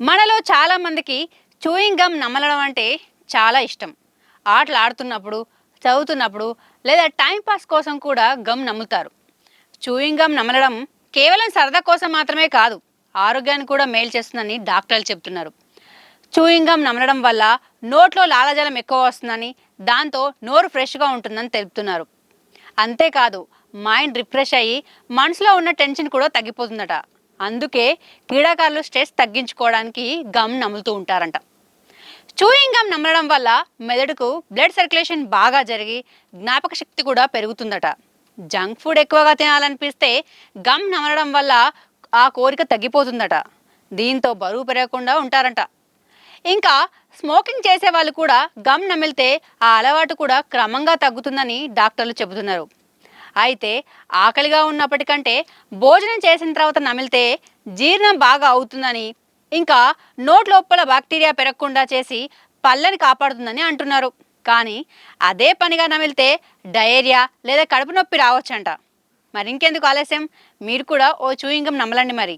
మనలో చాలా మందికి చూయింగ్ గమ్ నమలడం అంటే చాలా ఇష్టం. ఆటలు ఆడుతున్నప్పుడు, చదువుతున్నప్పుడు లేదా టైం పాస్ కోసం కూడా గమ్ నములుతారు. చూయింగ్ గమ్ నమలడం కేవలం సరదా కోసం మాత్రమే కాదు, ఆరోగ్యానికి కూడా మేలు చేస్తుందని డాక్టర్లు చెబుతున్నారు. చూయింగ్ గమ్ నమలడం వల్ల నోట్లో లాలాజలం ఎక్కువ వస్తుందని, దాంతో నోరు ఫ్రెష్గా ఉంటుందని తెలుపుతున్నారు. అంతేకాదు, మైండ్ రిఫ్రెష్ అయ్యి మనసులో ఉన్న టెన్షన్ కూడా తగ్గిపోతుందట. అందుకే క్రీడాకారులు స్ట్రెస్ తగ్గించుకోవడానికి గమ్ నములుతూ ఉంటారంట. చూయింగ్ గమ్ నమలడం వల్ల మెదడుకు బ్లడ్ సర్క్యులేషన్ బాగా జరిగి జ్ఞాపక శక్తి కూడా పెరుగుతుందట. జంక్ ఫుడ్ ఎక్కువగా తినాలనిపిస్తే గమ్ నమలడం వల్ల ఆ కోరిక తగ్గిపోతుందట. దీంతో బరువు పెరగకుండా ఉంటారంట. ఇంకా స్మోకింగ్ చేసే వాళ్ళు కూడా గమ్ నమిలితే ఆ అలవాటు కూడా క్రమంగా తగ్గుతుందని డాక్టర్లు చెబుతున్నారు. అయితే ఆకలిగా ఉన్నప్పటికంటే భోజనం చేసిన తర్వాత నమిలితే జీర్ణం బాగా అవుతుందని, ఇంకా నోట్ లోపల బ్యాక్టీరియా పెరగకుండా చేసి పళ్ళని కాపాడుతుందని అంటున్నారు. కానీ అదే పనిగా నమిలితే డయేరియా లేదా కడుపు నొప్పి రావచ్చంట. మరి ఇంకెందుకు ఆలస్యం, మీరు కూడా ఓ చూయింగం నమలండి మరి.